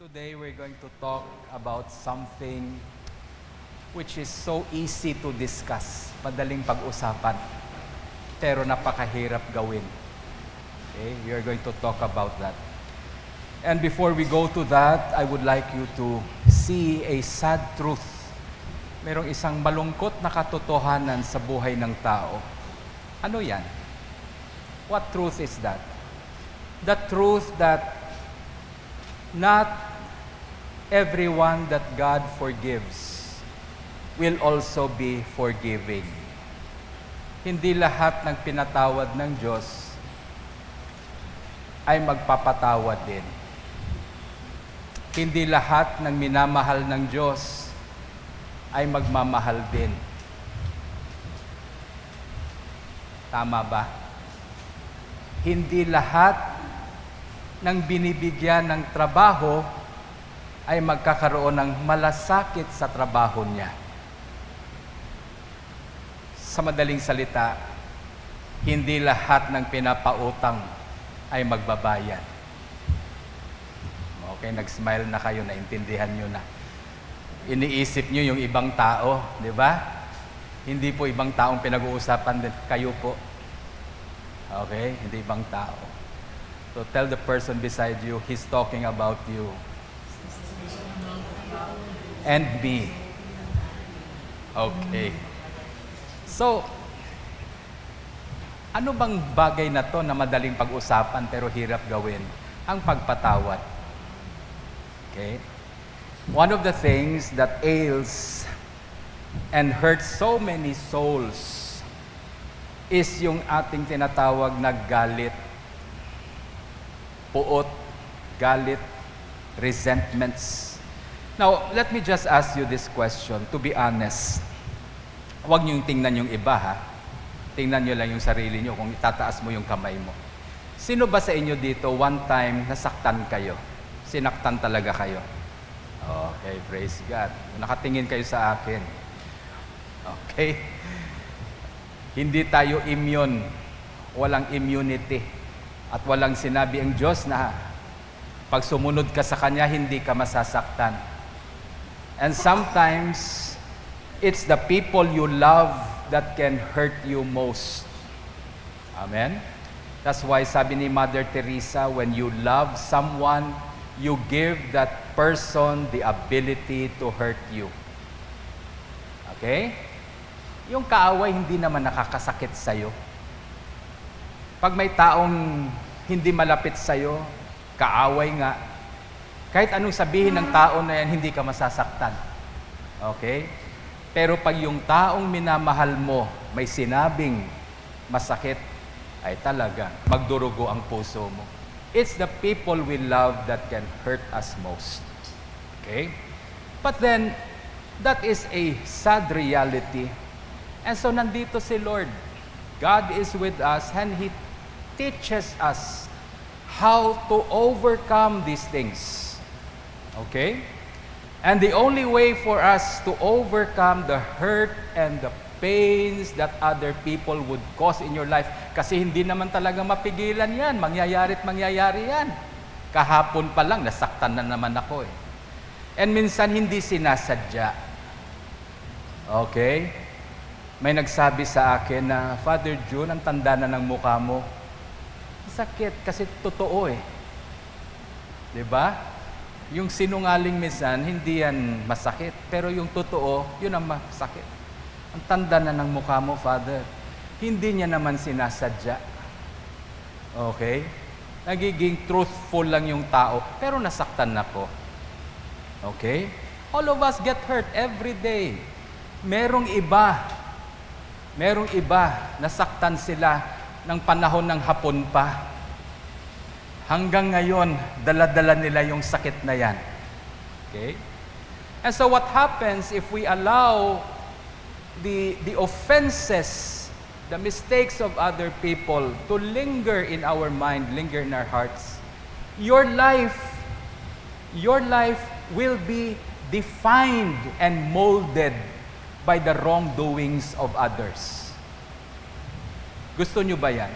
Today we're going to talk about something which is so easy to discuss, madaling pag-usapan, pero napakahirap gawin. Okay? We are going to talk about that. And before we go to that, I would like you to see a sad truth. Merong isang malungkot na katotohanan sa buhay ng tao. Ano yan? What truth is that? The truth that not everyone that God forgives will also be forgiving. Hindi lahat ng pinatawad ng Diyos ay magpapatawad din. Hindi lahat ng minamahal ng Diyos ay magmamahal din. Tama ba? Hindi lahat ng binibigyan ng trabaho ay magkakaroon ng malasakit sa trabaho niya. Sa madaling salita, hindi lahat ng pinapautang ay magbabayad. Okay, nag-smile na kayo, naintindihan nyo na. Iniisip nyo yung ibang tao, di ba? Hindi po ibang taong pinag-uusapan din, kayo po. Okay, hindi ibang tao. So tell the person beside you, he's talking about you. And me. Okay. So, ano bang bagay na to na madaling pag-usapan pero hirap gawin? Ang pagpatawad. Okay? One of the things that ails and hurts so many souls is yung ating tinatawag na galit, puot, galit, resentments. Now, let me just ask you this question, to be honest. Huwag niyo yung tingnan yung iba, ha? Tingnan niyo lang yung sarili niyo kung itataas mo yung kamay mo. Sino ba sa inyo dito, one time, nasaktan kayo? Sinaktan talaga kayo? Okay, praise God. Nakatingin kayo sa akin. Okay? Hindi tayo immune. Walang immunity. At walang sinabi ang Diyos na pag sumunod ka sa Kanya, hindi ka masasaktan. And sometimes, it's the people you love that can hurt you most. Amen? That's why sabi ni Mother Teresa, when you love someone, you give that person the ability to hurt you. Okay? Yung kaaway hindi naman nakakasakit sa'yo. Pag may taong hindi malapit sa'yo, kaaway nga, kahit anong sabihin ng tao na yan, hindi ka masasaktan. Okay? Pero pag yung taong minamahal mo, may sinabing masakit, ay talaga, magdurugo ang puso mo. It's the people we love that can hurt us most. Okay? But then, that is a sad reality. And so nandito si Lord. God is with us and He teaches us how to overcome these things. Okay? And the only way for us to overcome the hurt and the pains that other people would cause in your life, kasi hindi naman talaga mapigilan yan, mangyayari yan. Kahapon pa lang, nasaktan na naman ako eh. And minsan hindi sinasadya. Okay? May nagsabi sa akin na, Father June, ang tanda na ng mukha mo. Sakit, kasi totoo eh. Diba? Yung sinungaling minsan, hindi yan masakit. Pero yung totoo, yun ang masakit. Ang tanda na ng mukha mo, Father. Hindi niya naman sinasadya. Okay? Nagiging truthful lang yung tao, pero nasaktan na po. Okay? All of us get hurt every day. Merong iba, nasaktan sila ng panahon ng hapon pa. Hanggang ngayon, dala-dala nila yung sakit na yan. Okay? And so what happens if we allow the offenses, the mistakes of other people to linger in our mind, linger in our hearts? Your life will be defined and molded by the wrongdoings of others. Gusto nyo ba yan?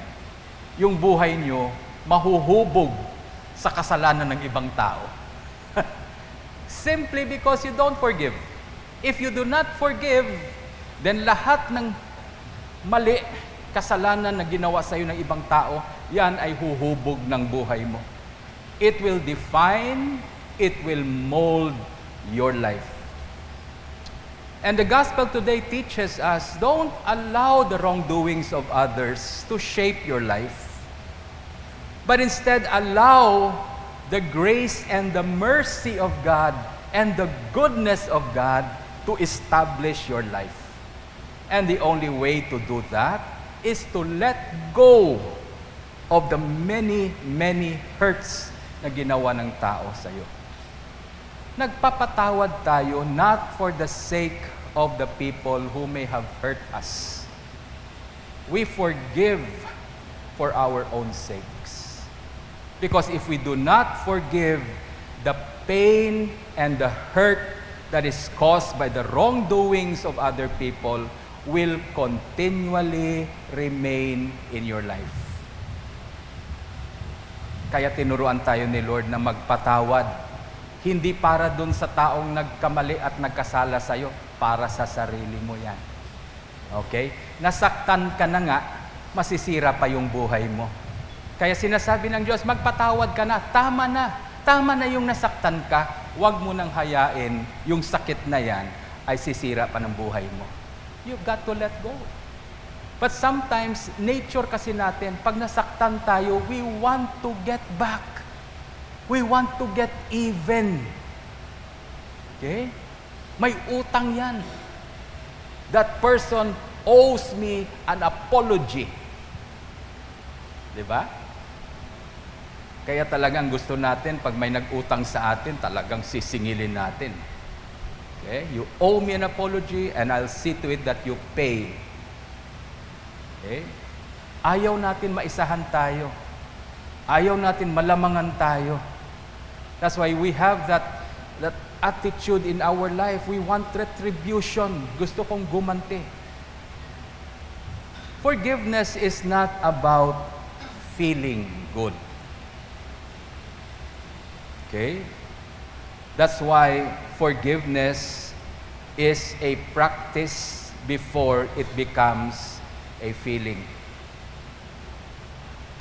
Yung buhay nyo mahuhubog sa kasalanan ng ibang tao. Simply because you don't forgive. If you do not forgive, then lahat ng mali, kasalanan na ginawa sa iyo ng ibang tao, yan ay huhubog ng buhay mo. It will define, it will mold your life. And the gospel today teaches us, don't allow the wrongdoings of others to shape your life, but instead allow the grace and the mercy of God and the goodness of God to establish your life. And the only way to do that is to let go of the many, many hurts na ginawa ng tao sa iyo. Nagpapatawad tayo not for the sake of the people who may have hurt us. We forgive for our own sakes. Because if we do not forgive, the pain and the hurt that is caused by the wrongdoings of other people will continually remain in your life. Kaya tinuruan tayo ni Lord na magpatawad. Hindi para dun sa taong nagkamali at nagkasala sa'yo, para sa sarili mo yan. Okay? Nasaktan ka na nga, masisira pa yung buhay mo. Kaya sinasabi ng Diyos, magpatawad ka na, tama na. Tama na yung nasaktan ka, huwag mo nang hayain yung sakit na yan ay sisira pa ng buhay mo. You've got to let go. But sometimes, nature kasi natin, pag nasaktan tayo, we want to get back. We want to get even. Okay? May utang yan. That person owes me an apology. Diba? Kaya talagang gusto natin, pag may nag-utang sa atin, talagang sisingilin natin. Okay? You owe me an apology and I'll see to it that you pay. Okay? Ayaw natin maisahan tayo. Ayaw natin malamangan tayo. That's why we have that attitude in our life. We want retribution. Gusto kong gumanti. Forgiveness is not about feeling good. Okay? That's why forgiveness is a practice before it becomes a feeling.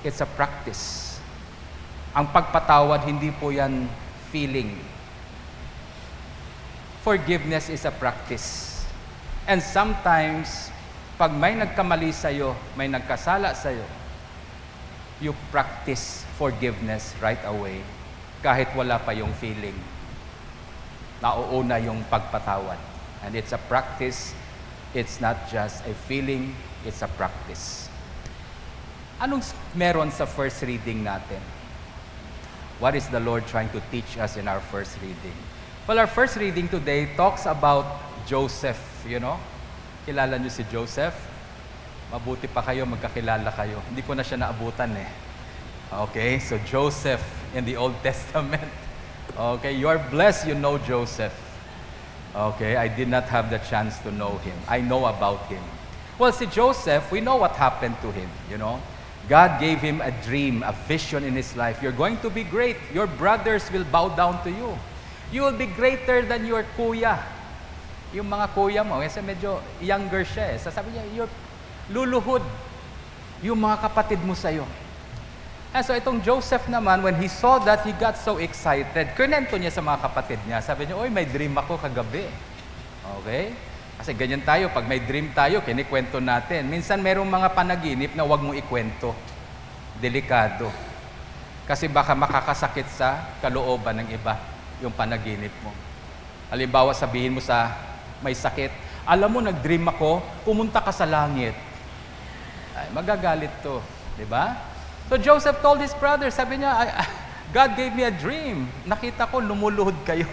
It's a practice. Ang pagpatawad, hindi po yan feeling. Forgiveness is a practice. And sometimes, pag may nagkamali sa'yo, may nagkasala sa'yo, you practice forgiveness right away, kahit wala pa yung feeling. Nauuna yung pagpatawad. And it's a practice. It's not just a feeling, it's a practice. Anong meron sa first reading natin? What is the Lord trying to teach us in our first reading? Well, our first reading today talks about Joseph, you know? Kilala niyo si Joseph? Mabuti pa kayo, magkakilala kayo. Hindi ko na siya naabutan eh. Okay, so Joseph in the Old Testament. Okay, you are blessed you know Joseph. Okay, I did not have the chance to know him. I know about him. Well, si Joseph, we know what happened to him, you know? God gave him a dream, a vision in his life. You're going to be great. Your brothers will bow down to you. You will be greater than your kuya. Yung mga kuya mo, kasi medyo younger siya eh. Sasabi niya, you're luluhod. Yung mga kapatid mo sa'yo. And so itong Joseph naman, when he saw that, he got so excited. Kinento niya sa mga kapatid niya. Sabi niya, oy, may dream ako kagabi. Okay? Kasi ganyan tayo, pag may dream tayo, kinikwento natin. Minsan merong mga panaginip na wag mo ikwento. Delikado. Kasi baka makakasakit sa kalooban ng iba yung panaginip mo. Halimbawa, sabihin mo sa may sakit, alam mo, nag-dream ako, pumunta ka sa langit. Ay, magagalit to. Diba? So Joseph told his brother, sabi niya, God gave me a dream. Nakita ko, lumuluhod kayo.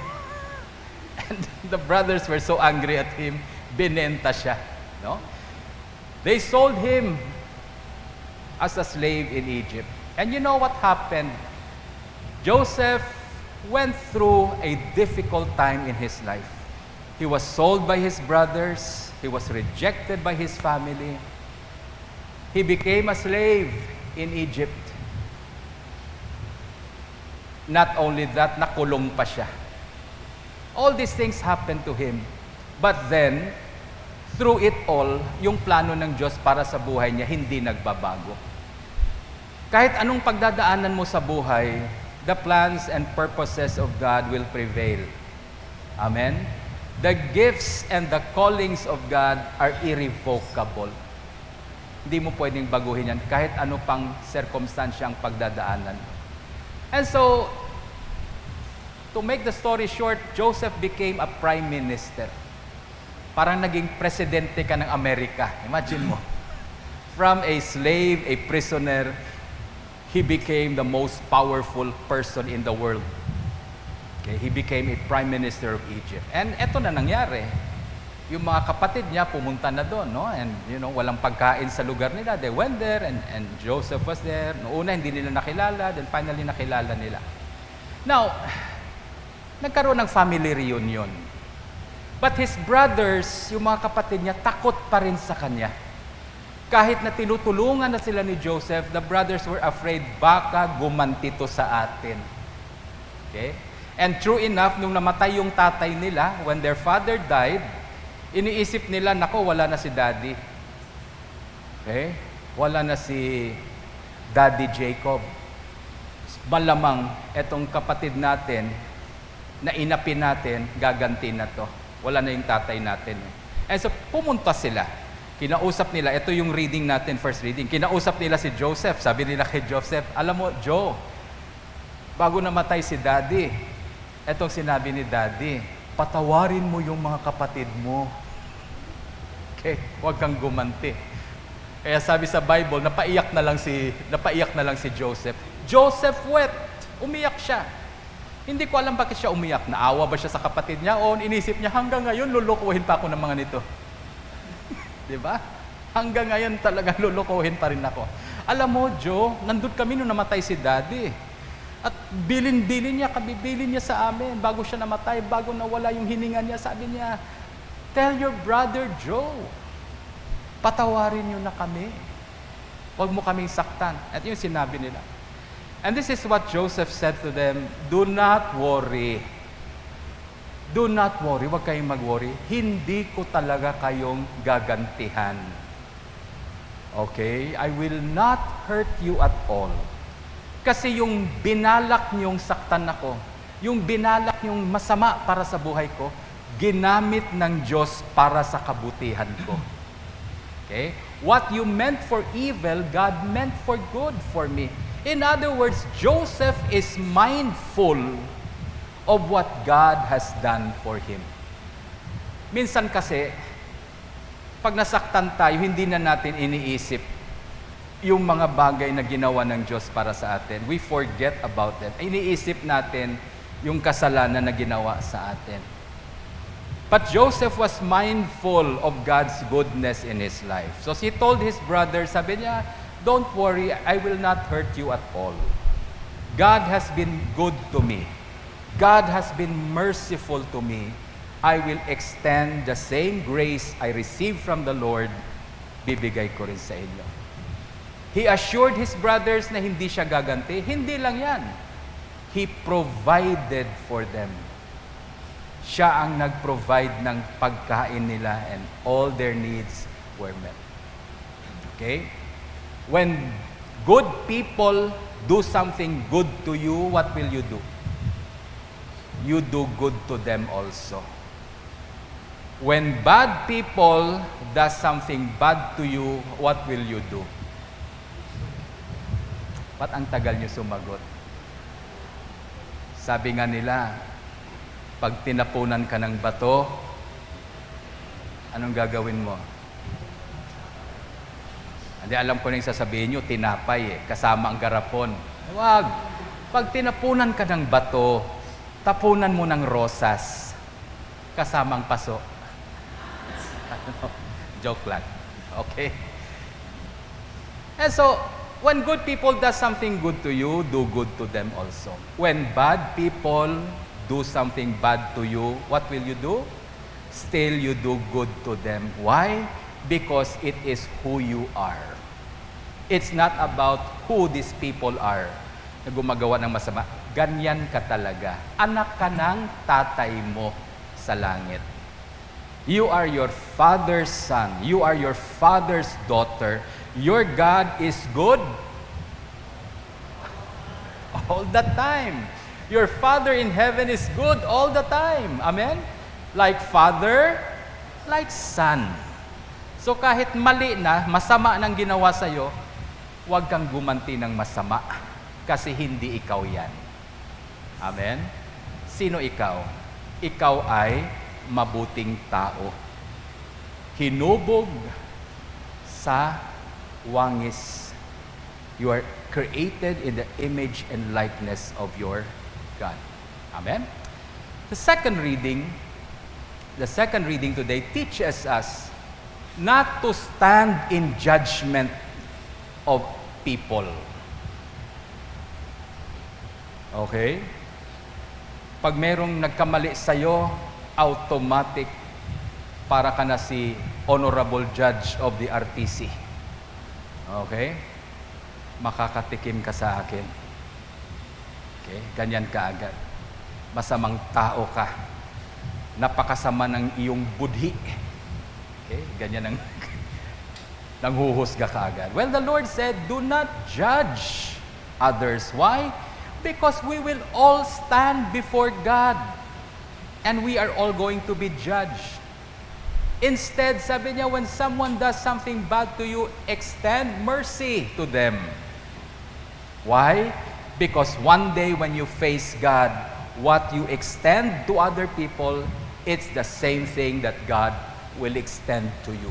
And the brothers were so angry at him, binenta siya. No? They sold him as a slave in Egypt. And you know what happened? Joseph went through a difficult time in his life. He was sold by his brothers. He was rejected by his family. He became a slave in Egypt. Not only that, nakulong pa siya. All these things happened to him. But then, through it all, yung plano ng Diyos para sa buhay niya, hindi nagbabago. Kahit anong pagdadaanan mo sa buhay, the plans and purposes of God will prevail. Amen? The gifts and the callings of God are irrevocable. Hindi mo pwedeng baguhin yan kahit ano pang circumstansya ang pagdadaanan. And so, to make the story short, Joseph became a prime minister. Parang naging presidente ka ng Amerika. Imagine mo. From a slave, a prisoner, he became the most powerful person in the world. Okay, he became a prime minister of Egypt. And eto na nangyari. Yung mga kapatid niya pumunta na doon, no? And walang pagkain sa lugar nila. They went there and Joseph was there. Noong una hindi nila nakilala, then finally nakilala nila. Now, nagkaroon ng family reunion. But his brothers, yung mga kapatid niya, takot pa rin sa kanya. Kahit na tinutulungan na sila ni Joseph, the brothers were afraid, baka gumanti to sa atin. Okay? And true enough, nung namatay yung tatay nila, when their father died, iniisip nila, nako, wala na si daddy. Okay? Wala na si Daddy Jacob. Malamang, etong kapatid natin, na inapin natin, gaganti na to. Wala na yung tatay natin. And so, pumunta sila. Kinausap nila, ito yung reading natin, first reading. Kinausap nila si Joseph. Sabi nila kay Joseph, alam mo, Joe, bago namatay si daddy, etong sinabi ni daddy, patawarin mo yung mga kapatid mo. Okay, huwag kang gumanti. Kaya sabi sa Bible, napaiyak na lang si Joseph. Joseph wept. Umiyak siya. Hindi ko alam bakit siya umiyak. Naawa ba siya sa kapatid niya o inisip niya hanggang ngayon lulukuhin pa ako ng mga nito. 'Di ba? Hanggang ngayon talaga lulukuhin pa rin ako. Alam mo, Joe, nandun kami nung namatay si Daddy. At bilin-bilin niya, kabibilin niya sa amin bago siya namatay, bago nawala yung hininga niya. Sabi niya, tell your brother Joe, patawarin niyo na kami. Huwag mo kaming saktan. At yung sinabi nila. And this is what Joseph said to them, do not worry. Do not worry, huwag kayong mag-worry. Hindi ko talaga kayong gagantihan. Okay? I will not hurt you at all. Kasi yung binalak niyong saktan ako, yung binalak niyong masama para sa buhay ko, ginamit ng Diyos para sa kabutihan ko. Okay? What you meant for evil, God meant for good for me. In other words, Joseph is mindful of what God has done for him. Minsan kasi, pag nasaktan tayo, hindi na natin iniisip yung mga bagay na ginawa ng Diyos para sa atin. We forget about them. Iniisip natin yung kasalanan na ginawa sa atin. But Joseph was mindful of God's goodness in his life. So he told his brother, sabi niya, don't worry, I will not hurt you at all. God has been good to me. God has been merciful to me. I will extend the same grace I received from the Lord, bibigay ko rin sa inyo. He assured his brothers na hindi siya gaganti. Hindi lang yan. He provided for them. Siya ang nag-provide ng pagkain nila and all their needs were met. Okay? When good people do something good to you, what will you do? You do good to them also. When bad people does something bad to you, what will you do? Ba't ang tagal niyo sumagot? Sabi nga nila, pag tinapunan ka ng bato, anong gagawin mo? Hindi, alam ko na yung sasabihin nyo, tinapay kasama ang garapon. Huwag. Pag tinapunan ka ng bato, tapunan mo ng rosas, kasama ang paso. Joke lang. Okay? And so, when good people does something good to you, do good to them also. When bad people do something bad to you, what will you do? Still you do good to them. Why? Because it is who you are. It's not about who these people are na gumagawa ng masama. ganyan ka talaga. Anak ka ng tatay mo sa langit. You are your Father's son. You are your Father's daughter. Your God is good all the time. Your Father in heaven is good all the time. Amen? Like Father, like Son. So kahit mali na, masama nang ginawa sa'yo, huwag kang gumanti ng masama kasi hindi ikaw yan. Amen? Sino ikaw? Ikaw ay mabuting tao. Hinubog sa wangis. You are created in the image and likeness of your God. Amen? The second reading today teaches us not to stand in judgment of people. Okay? Pag merong nagkamali sa'yo, automatic para ka na si Honorable Judge of the RTC. Okay? Makakatikim ka sa akin. Okay? Ganyan ka agad. Masamang tao ka. Napakasama ng iyong budhi. Okay? Ganyan ang nanghuhusga ka agad. Well, the Lord said, do not judge others. Why? Because we will all stand before God. And we are all going to be judged. Instead, sabi niya, when someone does something bad to you, extend mercy to them. Why? Because one day when you face God, what you extend to other people, it's the same thing that God will extend to you.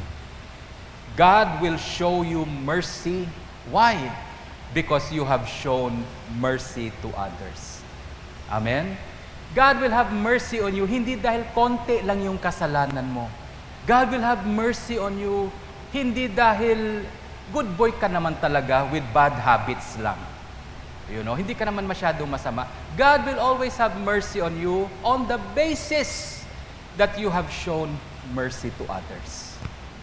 God will show you mercy. Why? Because you have shown mercy to others. Amen? God will have mercy on you, hindi dahil konti lang yung kasalanan mo. God will have mercy on you, hindi dahil good boy ka naman talaga with bad habits lang. You know, hindi ka naman masyadong masama. God will always have mercy on you on the basis that you have shown mercy to others.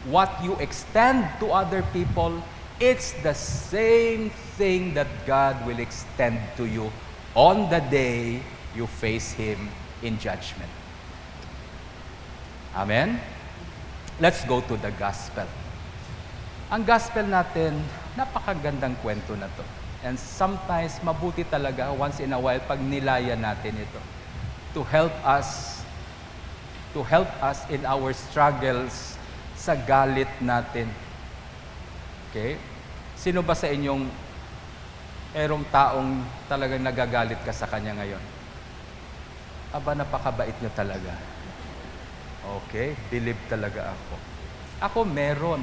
What you extend to other people, it's the same thing that God will extend to you on the day you face Him in judgment. Amen? Let's go to the gospel. Ang gospel natin, napakagandang kwento na to. And sometimes, mabuti talaga, once in a while, pag nilaya natin ito, to help us in our struggles sa galit natin. Okay? Sino ba sa inyong erong taong talagang nagagalit ka sa kanya ngayon? Aba, napakabait niyo talaga. Okay, believe talaga ako. Ako meron.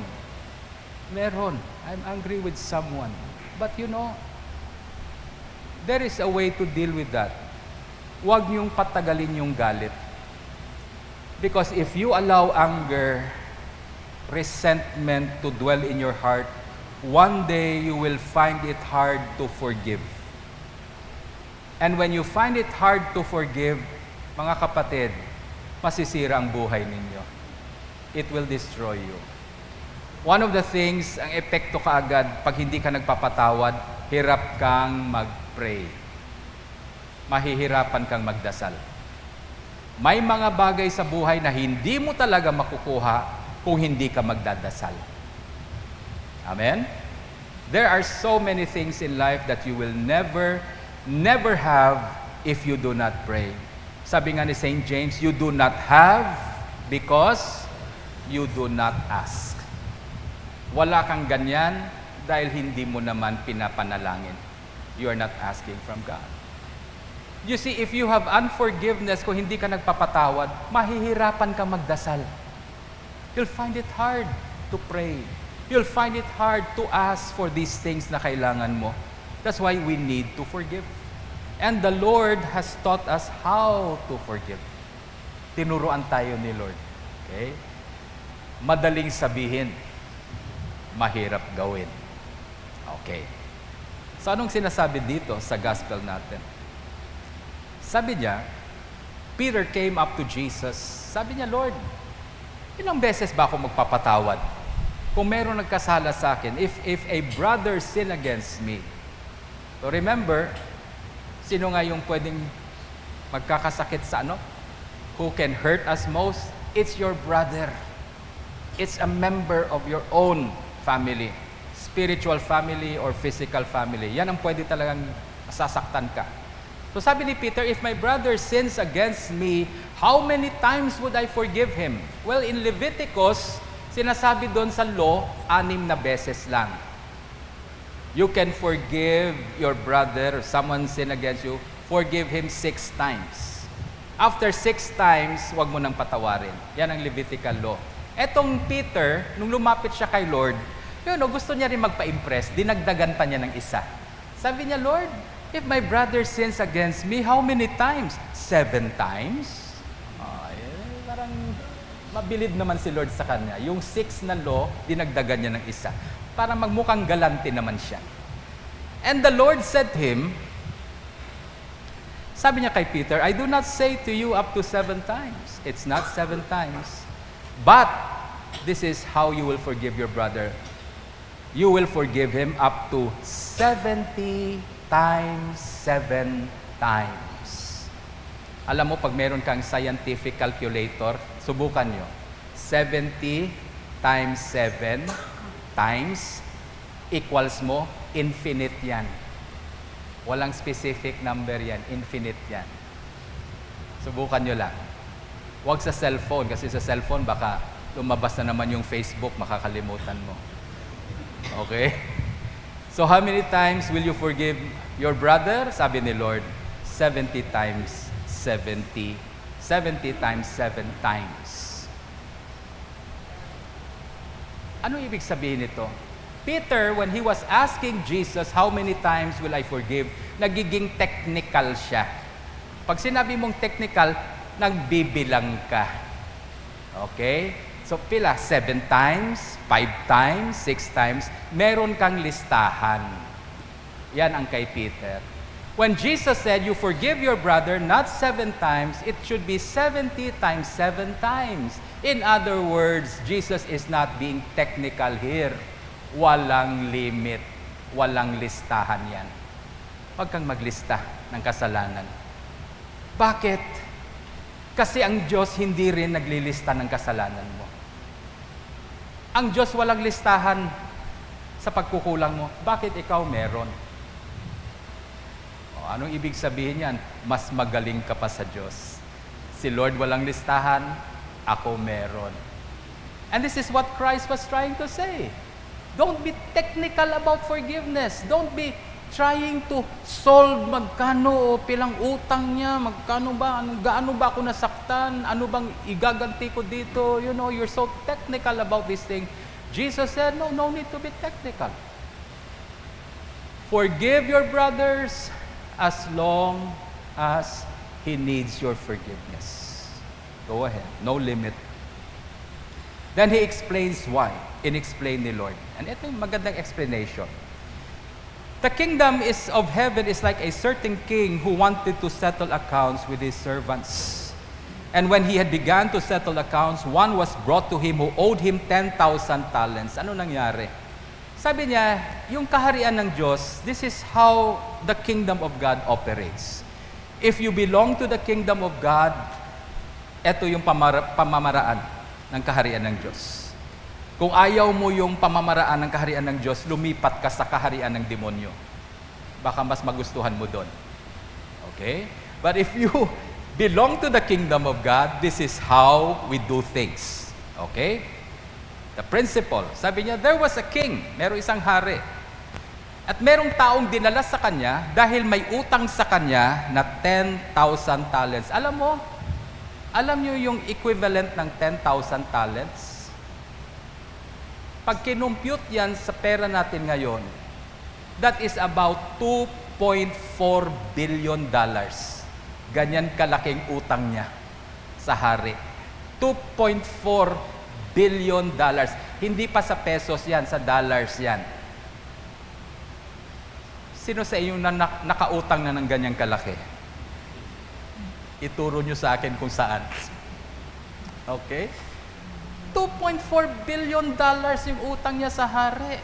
I'm angry with someone. But you know, there is a way to deal with that. Huwag niyong patagalin yung galit. Because if you allow anger, resentment to dwell in your heart, one day you will find it hard to forgive. And when you find it hard to forgive, mga kapatid, masisira ang buhay ninyo. It will destroy you. One of the things, ang epekto kaagad, pag hindi ka nagpapatawad, hirap kang mag-pray. Mahihirapan kang magdasal. May mga bagay sa buhay na hindi mo talaga makukuha kung hindi ka magdadasal. Amen? There are so many things in life that you will never have if you do not pray. Sabi nga ni St. James, you do not have because you do not ask. Wala kang ganyan dahil hindi mo naman pinapanalangin. You are not asking from God. You see, if you have unforgiveness, kung hindi ka nagpapatawad, mahihirapan ka magdasal. You'll find it hard to pray. You'll find it hard to ask for these things na kailangan mo. That's why we need to forgive. And the Lord has taught us how to forgive. Tinuruan tayo ni Lord. Okay? Madaling sabihin, mahirap gawin. Okay. So anong sinasabi dito sa gospel natin? Sabi niya, Peter came up to Jesus. Sabi niya, Lord, ilang beses ba ako magpapatawad? Kung meron nagkasala sa akin, if a brother sin against me. So remember, Sino nga yung pwedeng magkakasakit sa ano? Who can hurt us most? It's your brother. It's a member of your own family. Spiritual family or physical family. Yan ang pwede talagang masasaktan ka. So sabi ni Peter, if my brother sins against me, how many times would I forgive him? Well, in Leviticus, sinasabi doon sa law, 6 na beses lang. You can forgive your brother, someone sin against you, forgive him 6 times. After 6 times, huwag mo nang patawarin. Yan ang Levitical law. Etong Peter, nung lumapit siya kay Lord, gusto niya rin magpa-impress, dinagdagan pa niya ng isa. Sabi niya, Lord, if my brother sins against me, how many times? 7 times? Parang mabilib naman si Lord sa kanya. Yung 6 na law, dinagdagan niya ng isa. Para magmukhang galante naman siya. And the Lord said to him, sabi niya kay Peter, I do not say to you up to 7 times. It's not 7 times. But, this is how you will forgive your brother. You will forgive him up to 70 times 7 times. Alam mo, pag meron kang scientific calculator, subukan nyo. 70 times 7 times equals mo, infinite yan. Walang specific number yan, infinite yan. Subukan nyo lang. Huwag sa cellphone, kasi sa cellphone baka lumabas na naman yung Facebook, makakalimutan mo. Okay? So how many times will you forgive your brother? Sabi ni Lord, 70 times 70. 70 times 7 times. Ano ibig sabihin nito? Peter, when he was asking Jesus, how many times will I forgive? Nagiging technical siya. Pag sinabi mong technical, nagbibilang ka. Okay? So pila? 7 times, 5 times, 6 times. Meron kang listahan. Yan ang kay Peter. When Jesus said, you forgive your brother not 7 times, it should be 70 times 7 times. In other words, Jesus is not being technical here. Walang limit, walang listahan yan. Huwag kang maglista ng kasalanan. Bakit? Kasi ang Diyos hindi rin naglilista ng kasalanan mo. Ang Diyos walang listahan sa pagkukulang mo. Bakit ikaw meron? Anong ibig sabihin yan? Mas magaling ka pa sa Diyos. Si Lord walang listahan, ako meron. And this is what Christ was trying to say. Don't be technical about forgiveness. Don't be trying to solve magkano o pilang utang niya, magkano ba, gaano ba ako nasaktan, ano bang igaganti ko dito. You know, you're so technical about this thing. Jesus said, no need to be technical. Forgive your brothers as long as he needs your forgiveness. Go ahead, no limit. Then he explains why. Inexplain ni Lord. And ito yung magandang explanation. The kingdom of heaven is like a certain king who wanted to settle accounts with his servants. And when he had begun to settle accounts, one was brought to him who owed him 10,000 talents. Ano nangyari? Sabi niya, yung kaharian ng Diyos, this is how the kingdom of God operates. If you belong to the kingdom of God, ito yung pamamaraan ng kaharian ng Diyos. Kung ayaw mo yung pamamaraan ng kaharian ng Diyos, lumipat ka sa kaharian ng demonyo. Baka mas magustuhan mo doon. Okay? But if you belong to the kingdom of God, this is how we do things. Okay? The principle. Sabi niya, there was a king. Merong isang hari. At merong taong dinala sa kanya dahil may utang sa kanya na 10,000 talents. Alam niyo yung equivalent ng 10,000 talents? Pag kinumpute yan sa pera natin ngayon, that is about $2.4 billion. Ganyan kalaking utang niya sa hari. $2.4 billion. Hindi pa sa pesos yan, sa dollars yan. Sino sa inyo na nakautang na ng ganyang kalaki? Ituro nyo sa akin kung saan. Okay? $2.4 billion yung utang niya sa hari.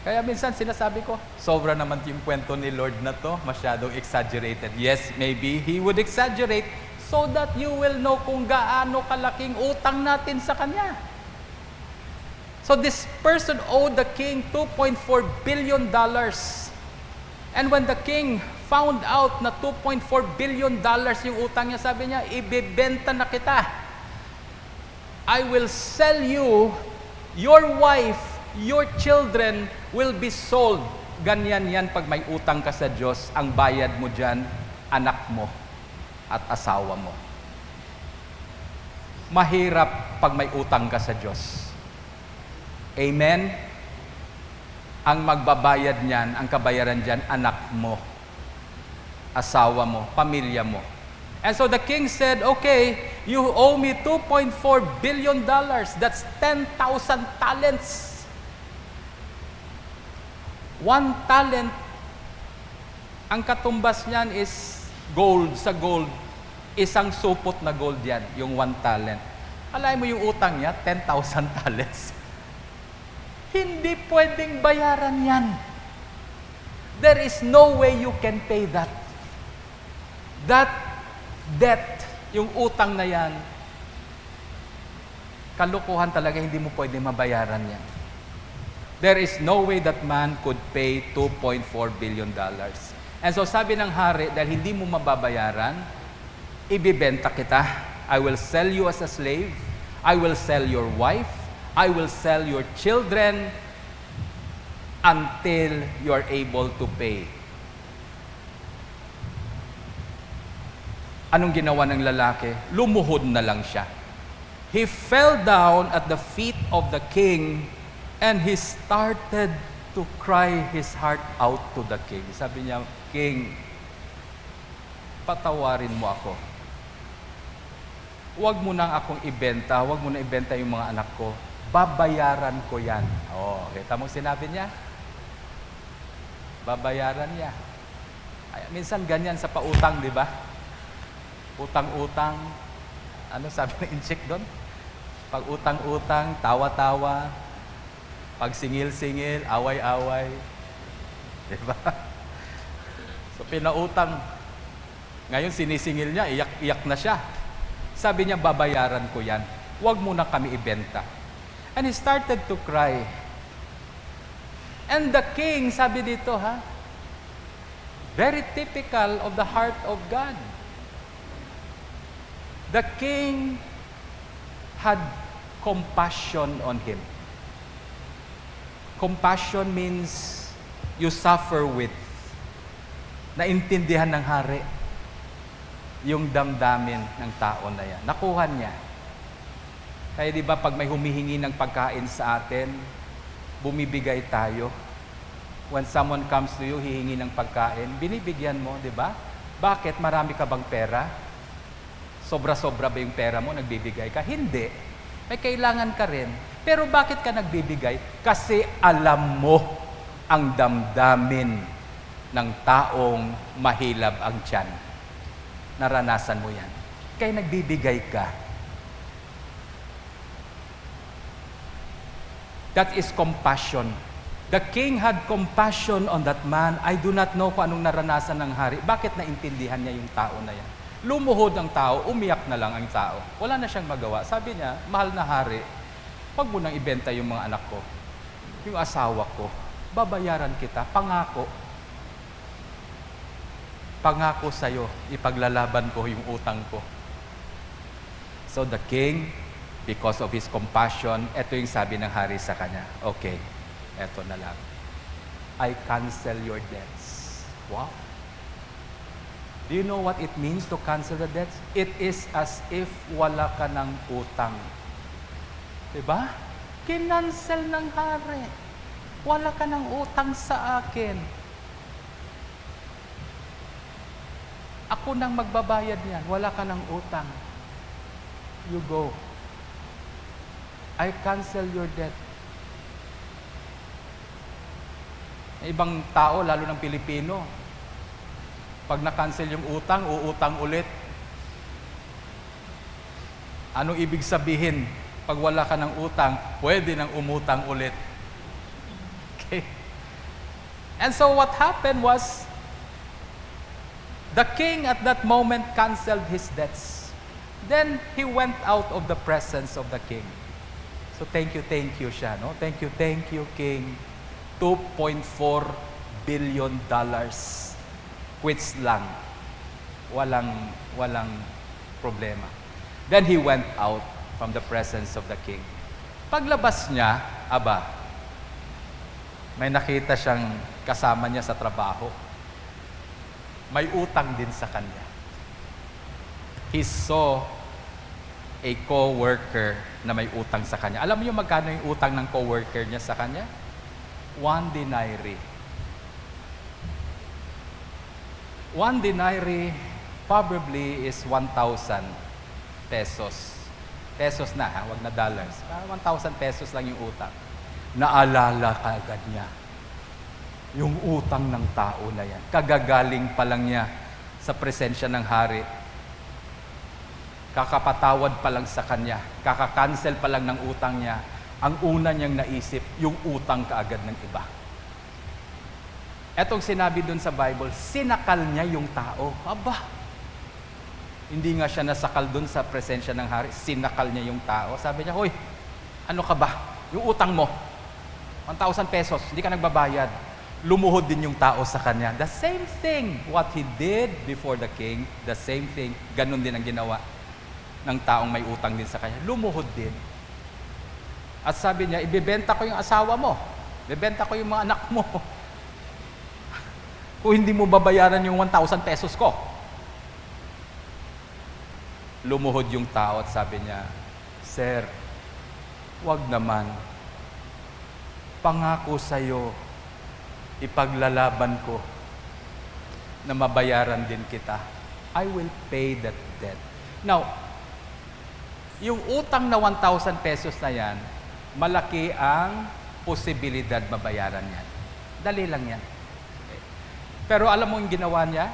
Kaya minsan sinasabi ko, sobra naman yung kwento ni Lord na to, masyadong exaggerated. Yes, maybe He would exaggerate so that you will know kung gaano kalaking utang natin sa Kanya. So this person owed the king $2.4 billion. And when the king found out na $2.4 billion yung utang niya, sabi niya, ibebenta na kita. I will sell you, your wife, your children will be sold. Ganyan yan pag may utang ka sa Diyos, ang bayad mo dyan, anak mo at asawa mo. Mahirap pag may utang ka sa Diyos. Amen? Ang magbabayad niyan, ang kabayaran dyan, anak mo, asawa mo, pamilya mo. And so the king said, okay, you owe me $2.4 billion. That's 10,000 talents. 1 talent, ang katumbas niyan is gold. Sa gold, isang supot na gold yan, yung 1 talent. Alay mo yung utang niya, 10,000 talents. Hindi pwedeng bayaran yan. There is no way you can pay that. That debt, yung utang na yan, kalukuhan talaga, hindi mo pwedeng mabayaran yan. There is no way that man could pay $2.4 billion. And so sabi ng hari, dahil hindi mo mababayaran, ibibenta kita. I will sell you as a slave. I will sell your wife. I will sell your children until you are able to pay. Anong ginawa ng lalaki? Lumuhod na lang siya. He fell down at the feet of the king and he started to cry his heart out to the king. Sabi niya, King, patawarin mo ako. Huwag mo nang akong ibenta, huwag mo na ibenta yung mga anak ko. Babayaran ko yan. Oh, kita mo sinabi niya? Babayaran niya. Ay, minsan ganyan sa pautang, di ba? Utang-utang. Ano sabi ng incheck doon? Pag utang-utang, tawa-tawa. Pag singil-singil, away-away. Diba? So, pinautang. Ngayon, sinisingil niya, iyak-iyak na siya. Sabi niya, babayaran ko yan. Huwag mo na kami ibenta. And he started to cry. And the king, sabi dito, very typical of the heart of God. The king had compassion on him. Compassion means you suffer with. Naintindihan ng hari yung damdamin ng tao na yan. Nakuha niya. Kaya di ba pag may humihingi ng pagkain sa atin, bumibigay tayo. When someone comes to you, hihingi ng pagkain, binibigyan mo, di ba? Bakit? Marami ka bang pera? Sobra-sobra ba yung pera mo, nagbibigay ka? Hindi. May kailangan ka rin. Pero bakit ka nagbibigay? Kasi alam mo ang damdamin ng taong mahilab ang tiyan. Naranasan mo yan. Kaya nagbibigay ka. That is compassion. The king had compassion on that man. I do not know kung anong naranasan ng hari. Bakit naintindihan niya yung tao na yan? Lumuhod ang tao, umiyak na lang ang tao. Wala na siyang magawa. Sabi niya, mahal na hari, huwag mo nang ibenta yung mga anak ko, yung asawa ko, babayaran kita, pangako. Pangako sa'yo, ipaglalaban ko yung utang ko. So the king, because of his compassion, ito yung sabi ng hari sa kanya, okay, eto na lang. I cancel your debts. Wow. Do you know what it means to cancel the debts? It is as if wala ka ng utang. Diba? Kinansel ng hari. Wala ka ng utang sa akin. Ako nang magbabayad niyan. Wala ka ng utang. You go. I cancel your debt. Ibang tao, lalo ng Pilipino, pag na-cancel yung utang, uutang ulit. Anong ibig sabihin? Pag wala ka ng utang, pwede nang umutang ulit. Okay? And so what happened was, the king at that moment canceled his debts. Then he went out of the presence of the king. So thank you siya, no? Thank you, king. $2.4 billion. Quits lang. Walang problema. Then he went out from the presence of the king. Paglabas niya, may nakita siyang kasama niya sa trabaho. May utang din sa kanya. He saw a co-worker na may utang sa kanya. Alam niyo magkano yung utang ng co-worker niya sa kanya? 1 denarii. 1 denarii probably is 1,000 pesos. Pesos na, wag na dollars. 1,000 pesos lang yung utang. Naalala kaagad niya yung utang ng tao na yan. Kagagaling pa lang niya sa presensya ng hari. Kakapatawad pa lang sa kanya. Kakakancel pa lang ng utang niya. Ang una niyang naisip, yung utang kaagad ng iba. Etong sinabi dun sa Bible, sinakal niya yung tao. Hindi nga siya nasakal dun sa presensya ng hari. Sinakal niya yung tao. Sabi niya, hoy, ano ka ba? Yung utang mo, 1,000 pesos, hindi ka nagbabayad. Lumuhod din yung tao sa kanya. The same thing, what he did before the king, the same thing, ganun din ang ginawa ng taong may utang din sa kanya. Lumuhod din. At sabi niya, ibebenta ko yung asawa mo. Ibebenta ko yung mga anak mo. Kung hindi mo babayaran yung 1,000 pesos ko. Lumuhod yung tao at sabi niya, Sir, wag naman. Pangako sa'yo, ipaglalaban ko na mabayaran din kita. I will pay that debt. Now, yung utang na 1,000 pesos na yan, malaki ang posibilidad mabayaran yan. Dali lang yan. Okay. Pero alam mo yung ginawa niya?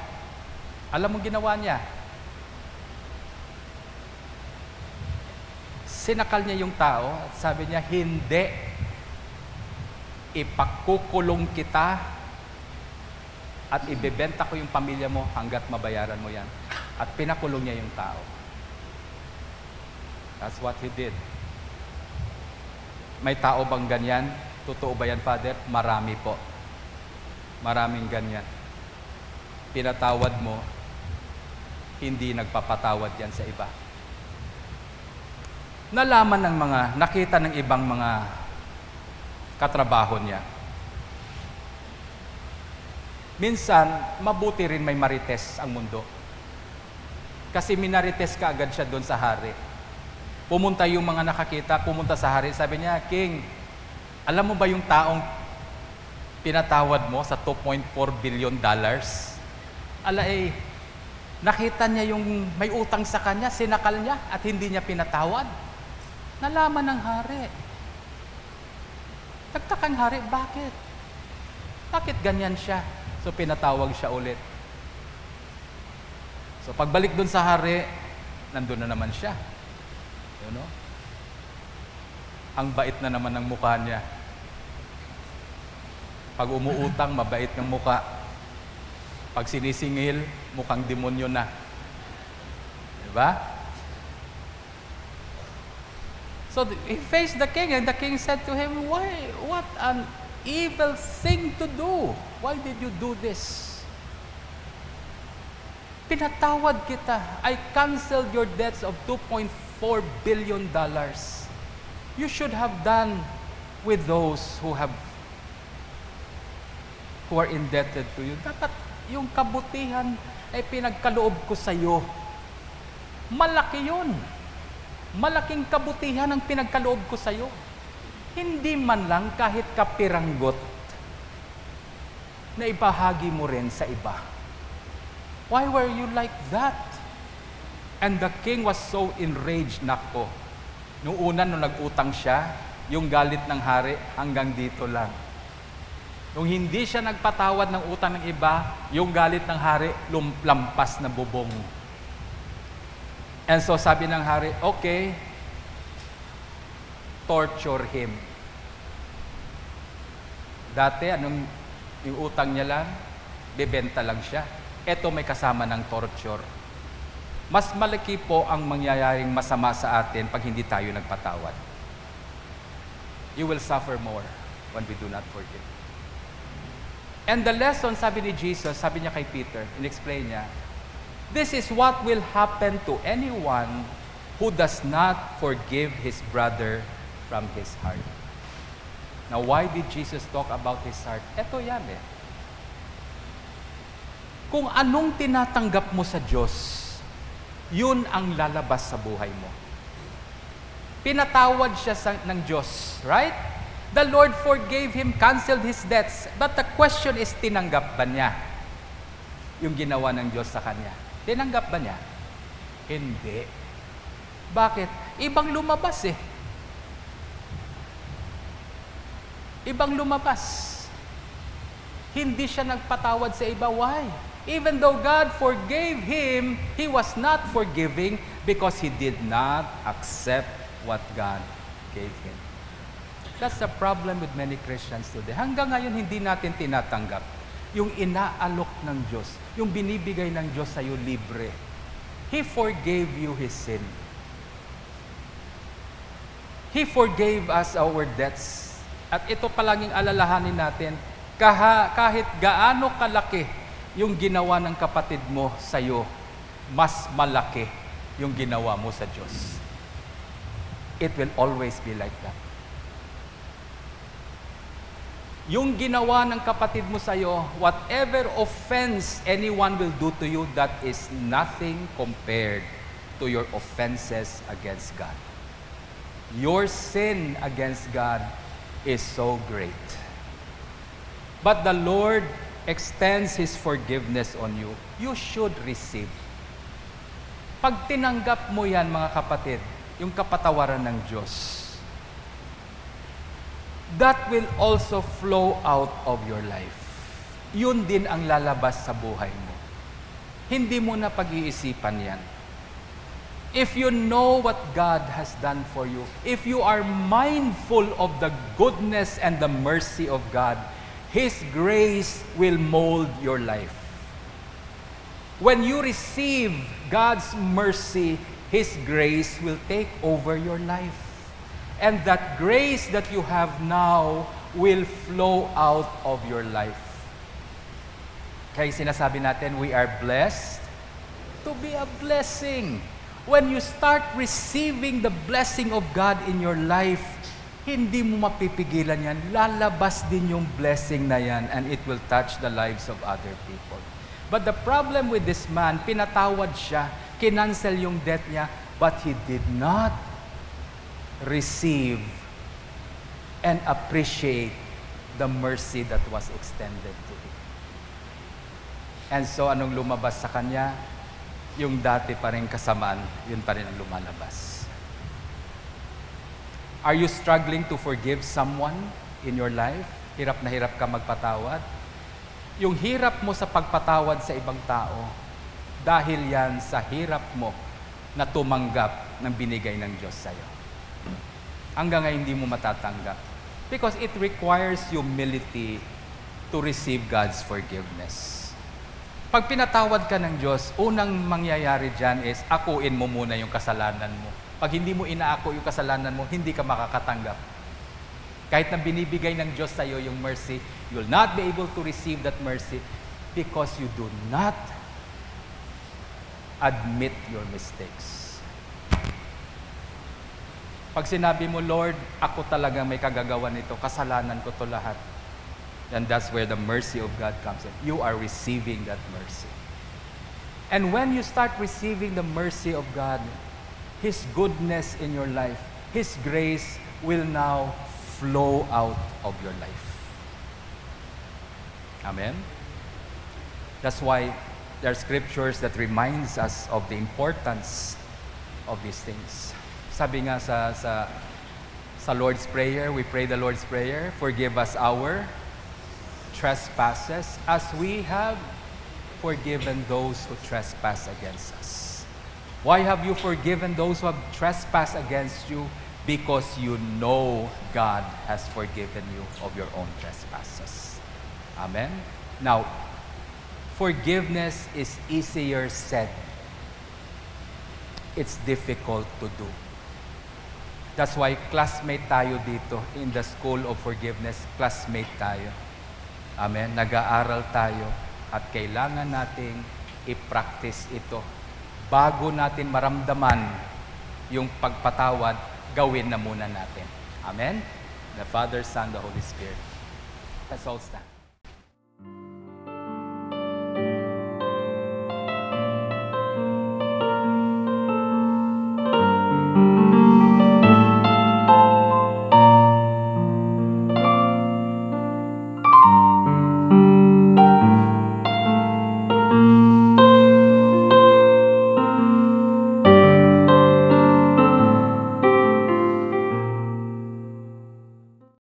Sinakal niya yung tao at sabi niya, hindi. Ipakukulong kita at ibebenta ko yung pamilya mo hanggat mabayaran mo yan. At pinakulong niya yung tao. That's what he did. May tao bang ganyan? Totoo ba yan, Father? Marami po. Maraming ganyan. Pinatawad mo, hindi nagpapatawad yan sa iba. Nalaman ng nakita ng ibang mga katrabaho niya. Minsan, mabuti rin may marites ang mundo. Kasi minarites ka agad siya doon sa hari. Pumunta yung mga nakakita, pumunta sa hari, sabi niya, King, alam mo ba yung taong pinatawad mo sa $2.4 billion? Nakita niya yung may utang sa kanya, sinakal niya at hindi niya pinatawad. Nalaman ng hari. Nagtakang hari, bakit? Bakit ganyan siya? So pinatawag siya ulit. So pagbalik dun sa hari, nandun na naman siya. You know? Ang bait na naman ng mukha niya. Pag umuutang, mabait ng mukha. Pag sinisingil, mukhang demonyo na. Diba? So he faced the king and the king said to him, "Why? What an evil thing to do. Why did you do this? Pinatawad kita. I canceled your debts of $2.4 billion. You should have done with those who are indebted to you. Dapat yung kabutihan ay pinagkaloob ko sa iyo. Malaki yun. Malaking kabutihan ang pinagkaloob ko sa iyo. Hindi man lang kahit kapiranggot na ibahagi mo rin sa iba. Why were you like that?" And the king was so enraged, nako. Nung nag-utang siya, yung galit ng hari hanggang dito lang. Nung hindi siya nagpatawad ng utang ng iba, yung galit ng hari lumlampas na bubong. And so sabi ng hari, okay, torture him. Dati, Yung utang niya lang, bebenta lang siya. Ito may kasama ng torture. Mas malaki po ang mangyayaring masama sa atin pag hindi tayo nagpatawad. You will suffer more when we do not forgive. And the lesson, sabi ni Jesus, sabi niya kay Peter, in-explain niya, this is what will happen to anyone who does not forgive his brother from his heart. Now, why did Jesus talk about his heart? Ito yan eh. Kung anong tinatanggap mo sa Diyos, yun ang lalabas sa buhay mo. Pinatawad siya ng Diyos, right? The Lord forgave him, canceled his debts. But the question is, tinanggap ba niya yung ginawa ng Diyos sa kanya? Tinanggap ba niya? Hindi. Bakit? Ibang lumabas eh. Ibang lumabas. Hindi siya nagpatawad sa iba. Why? Even though God forgave him, he was not forgiving because he did not accept what God gave him. That's the problem with many Christians today. Hanggang ngayon, hindi natin tinatanggap yung inaalok ng Diyos, yung binibigay ng Diyos sa iyo libre. He forgave you his sin. He forgave us our debts. At ito palaging alalahanin natin, kahit gaano kalaki yung ginawa ng kapatid mo sa iyo, mas malaki yung ginawa mo sa Diyos. It will always be like that. Yung ginawa ng kapatid mo sa iyo, whatever offense anyone will do to you, that is nothing compared to your offenses against God. Your sin against God is so great. But the Lord extends His forgiveness on you. You should receive. Pag tinanggap mo yan, mga kapatid, yung kapatawaran ng Diyos, that will also flow out of your life. Yun din ang lalabas sa buhay mo. Hindi mo na pag-iisipan yan. If you know what God has done for you, if you are mindful of the goodness and the mercy of God, His grace will mold your life. When you receive God's mercy, His grace will take over your life. And that grace that you have now will flow out of your life. Kaya sinasabi natin, we are blessed to be a blessing. When you start receiving the blessing of God in your life, hindi mo mapipigilan yan. Lalabas din yung blessing na yan and it will touch the lives of other people. But the problem with this man, pinatawad siya, kinancel yung debt niya, but he did not receive and appreciate the mercy that was extended to him. And so, anong lumabas sa kanya? Yung dati pa rin kasamaan, yun pa rin ang lumalabas. Are you struggling to forgive someone in your life? Hirap na hirap ka magpatawad? Yung hirap mo sa pagpatawad sa ibang tao, dahil yan sa hirap mo na tumanggap ng binigay ng Diyos sa'yo. Hanggang ngayon hindi mo matatanggap. Because it requires humility to receive God's forgiveness. Pag pinatawad ka ng Diyos, unang mangyayari dyan is, akuin mo muna yung kasalanan mo. Pag hindi mo inaako yung kasalanan mo, hindi ka makakatanggap. Kahit na binibigay ng Diyos sa iyo yung mercy, you will not be able to receive that mercy because you do not admit your mistakes. Pag sinabi mo, Lord, ako talaga may kagagawa nito, kasalanan ko to lahat, then that's where the mercy of God comes in. You are receiving that mercy. And when you start receiving the mercy of God, His goodness in your life, His grace will now flow out of your life. Amen? That's why there are scriptures that reminds us of the importance of these things. Sabi nga sa Lord's Prayer, we pray the Lord's Prayer, forgive us our trespasses as we have forgiven those who trespass against us. Why have you forgiven those who have trespassed against you? Because you know God has forgiven you of your own trespasses. Amen? Now, forgiveness is easier said. It's difficult to do. That's why classmate tayo dito in the School of Forgiveness. Classmate tayo. Amen? Nag-aaral tayo at kailangan nating i-practice ito. Bago natin maramdaman yung pagpatawad, gawin na muna natin. Amen? The Father, Son, the Holy Spirit. Let's all stand.